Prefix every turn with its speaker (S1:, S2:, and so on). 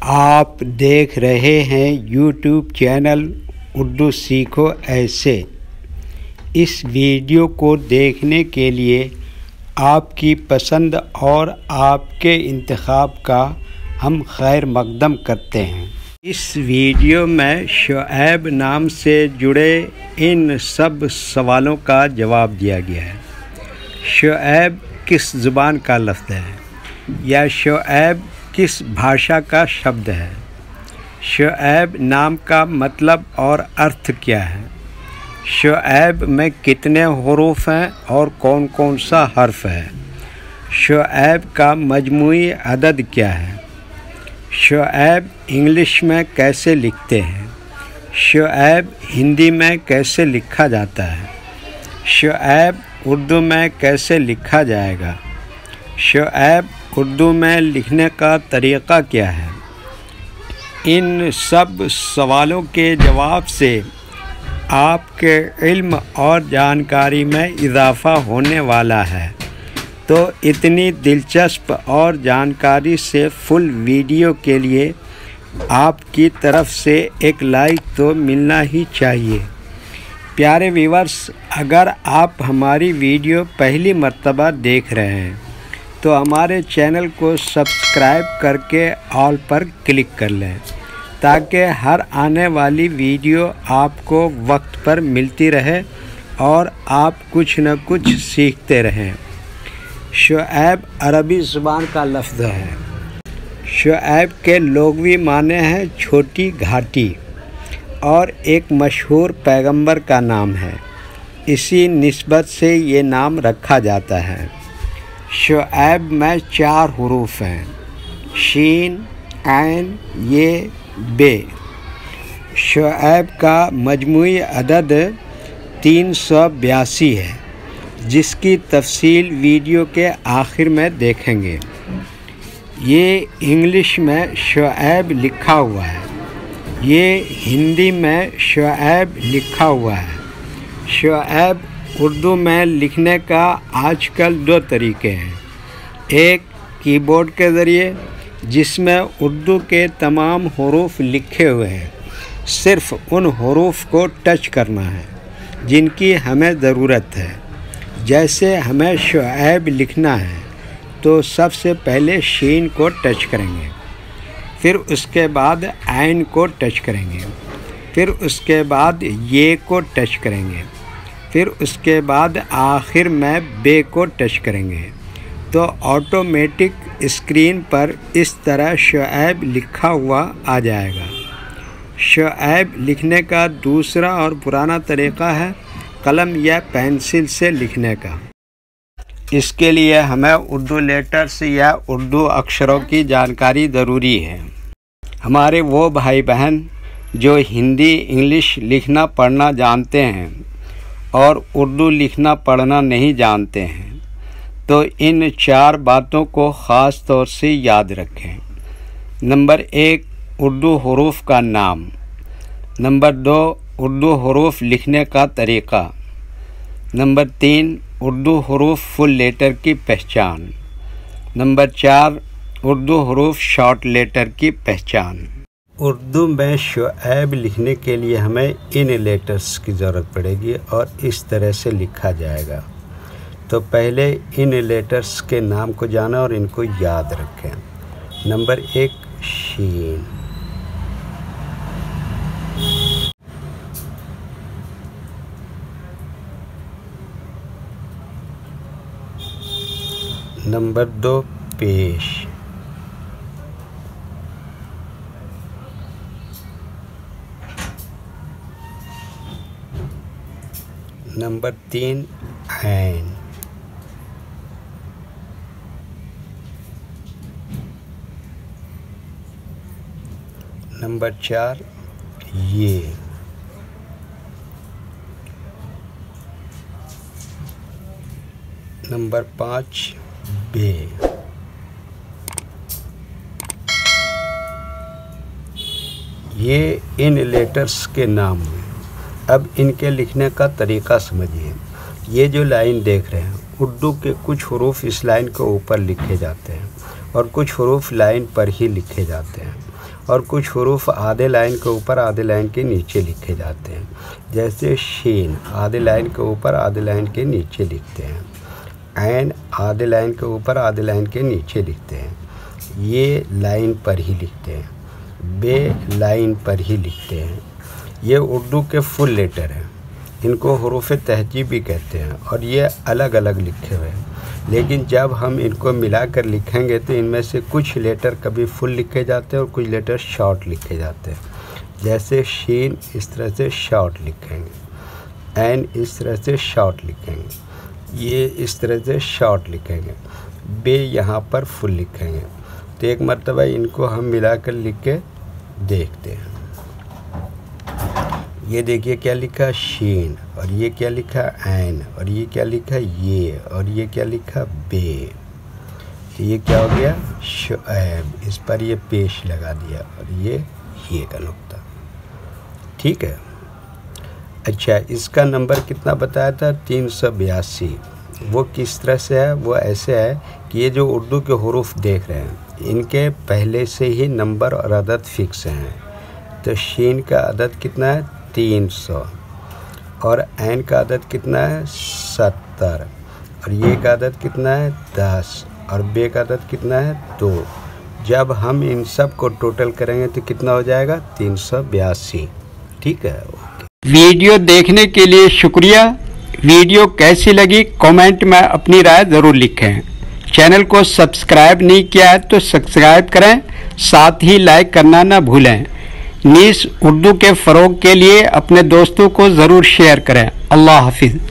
S1: آپ دیکھ رہے ہیں یوٹیوب چینل اردو سیکھو ایسے۔ اس ویڈیو کو دیکھنے کے لیے آپ کی پسند اور آپ کے انتخاب کا ہم خیر مقدم کرتے ہیں۔ اس ویڈیو میں شعیب نام سے جڑے ان سب سوالوں کا جواب دیا گیا ہے۔ شعیب کس زبان کا لفظ ہے یا شعیب کس بھاشا کا شبد ہے؟ شعیب نام کا مطلب اور ارتھ کیا ہے؟ شعیب میں کتنے حروف ہیں اور کون کون سا حرف ہے؟ شعیب کا مجموعی عدد کیا ہے؟ شعیب انگلش میں کیسے لکھتے ہیں؟ شعیب ہندی میں کیسے لکھا جاتا ہے؟ شعیب اردو میں کیسے لکھا جائے گا؟ شعیب اردو میں لکھنے کا طریقہ کیا ہے؟ ان سب سوالوں کے جواب سے آپ کے علم اور جانکاری میں اضافہ ہونے والا ہے، تو اتنی دلچسپ اور جانکاری سے فل ویڈیو کے لیے آپ کی طرف سے ایک لائک تو ملنا ہی چاہیے۔ پیارے ویورز، اگر آپ ہماری ویڈیو پہلی مرتبہ دیکھ رہے ہیں تو ہمارے چینل کو سبسکرائب کر کے آل پر کلک کر لیں تاکہ ہر آنے والی ویڈیو آپ کو وقت پر ملتی رہے اور آپ کچھ نہ کچھ سیکھتے رہیں۔ شعیب عربی زبان کا لفظ ہے۔ شعیب کے لغوی معنی ہیں چھوٹی گھاٹی اور ایک مشہور پیغمبر کا نام ہے، اسی نسبت سے یہ نام رکھا جاتا ہے۔ شعیب میں 4 حروف ہیں: شین، عین، یہ، بے۔ شعیب کا مجموعی عدد 382 ہے، جس کی تفصیل ویڈیو کے آخر میں دیکھیں گے۔ یہ انگلش میں شعیب لکھا ہوا ہے، یہ ہندی میں شعیب لکھا ہوا ہے۔ شعیب اردو میں لکھنے کا آج کل 2 طریقے ہیں، ایک کی بورڈ کے ذریعے جس میں اردو کے تمام حروف لکھے ہوئے ہیں، صرف ان حروف کو ٹچ کرنا ہے جن کی ہمیں ضرورت ہے۔ جیسے ہمیں شعیب لکھنا ہے تو سب سے پہلے شین کو ٹچ کریں گے، پھر اس کے بعد عین کو ٹچ کریں گے، پھر اس کے بعد یہ کو ٹچ کریں گے، پھر اس کے بعد آخر میں بے کو ٹچ کریں گے، تو آٹومیٹک اسکرین پر اس طرح شعیب لکھا ہوا آ جائے گا۔ شعیب لکھنے کا دوسرا اور پرانا طریقہ ہے قلم یا پینسل سے لکھنے کا۔ اس کے لیے ہمیں اردو لیٹرز یا اردو اکشروں کی جانکاری ضروری ہے۔ ہمارے وہ بھائی بہن جو ہندی انگلش لکھنا پڑھنا جانتے ہیں اور اردو لکھنا پڑھنا نہیں جانتے ہیں تو ان 4 باتوں کو خاص طور سے یاد رکھیں۔ نمبر 1، اردو حروف کا نام۔ نمبر 2، اردو حروف لکھنے کا طریقہ۔ نمبر 3، اردو حروف فل لیٹر کی پہچان۔ نمبر 4، اردو حروف شارٹ لیٹر کی پہچان۔ اردو میں شعیب لکھنے کے لیے ہمیں ان لیٹرز کی ضرورت پڑے گی اور اس طرح سے لکھا جائے گا۔ تو پہلے ان لیٹرز کے نام کو جانا اور ان کو یاد رکھیں۔ نمبر 1، شین۔ نمبر 2، پیش۔ نمبر 3، عین۔ نمبر 4، یہ۔ نمبر 5، بے۔ یہ ان لیٹرز کے نام ہیں۔ اب ان کے لکھنے کا طریقہ سمجھیے۔ یہ جو لائن دیکھ رہے ہیں، اردو کے کچھ حروف اس لائن کے اوپر لکھے جاتے ہیں اور کچھ حروف لائن پر ہی لکھے جاتے ہیں، اور کچھ حروف آدھے لائن کے اوپر آدھے لائن کے نیچے لکھے جاتے ہیں، جیسے شین آدھے لائن کے اوپر آدھے لائن کے نیچے لکھتے ہیں، عین آدھے لائن کے اوپر آدھے لائن کے نیچے لکھتے ہیں، یہ لائن پر ہی لکھتے ہیں، بے لائن پر ہی لکھتے ہیں۔ یہ اردو کے فل لیٹر ہیں، ان کو حروف تہجی بھی کہتے ہیں، اور یہ الگ الگ لکھے ہوئے ہیں، لیکن جب ہم ان کو ملا کر لکھیں گے تو ان میں سے کچھ لیٹر کبھی فل لکھے جاتے ہیں اور کچھ لیٹر شارٹ لکھے جاتے ہیں، جیسے شین اس طرح سے شارٹ لکھیں گے، عین اس طرح سے شارٹ لکھیں گے، یہ اس طرح سے شارٹ لکھیں گے، بے یہاں پر فل لکھیں گے۔ تو ایک مرتبہ ان کو ہم ملا کر لکھ کے دیکھتے ہیں۔ یہ دیکھیے کیا لکھا شین، اور یہ کیا لکھا عین، اور یہ کیا لکھا یہ، اور یہ کیا لکھا بے۔ یہ کیا ہو گیا شعیب، اس پر یہ پیش لگا دیا، اور یہ کا نقطہ، ٹھیک ہے۔ اچھا، اس کا نمبر کتنا بتایا تھا؟ 382۔ وہ کس طرح سے ہے؟ وہ ایسے ہے کہ یہ جو اردو کے حروف دیکھ رہے ہیں ان کے پہلے سے ہی نمبر اور عدد فکس ہیں۔ تو شین کا عدد کتنا ہے؟ 300، اور عین کا عدد کتنا ہے؟ 70، اور یہ کا عدد کتنا ہے؟ 10، اور بے کا عدد کتنا ہے؟ 2۔ جب ہم ان سب کو ٹوٹل کریں گے تو کتنا ہو جائے گا؟ 382، ٹھیک ہے۔ ویڈیو دیکھنے کے لیے شکریہ۔ ویڈیو کیسی لگی کامنٹ میں اپنی رائے ضرور لکھیں۔ چینل کو سبسکرائب نہیں کیا ہے تو سبسکرائب کریں، ساتھ ہی لائک کرنا نہ بھولیں۔ نیز اردو کے فروغ کے لیے اپنے دوستوں کو ضرور شیئر کریں۔ اللہ حافظ۔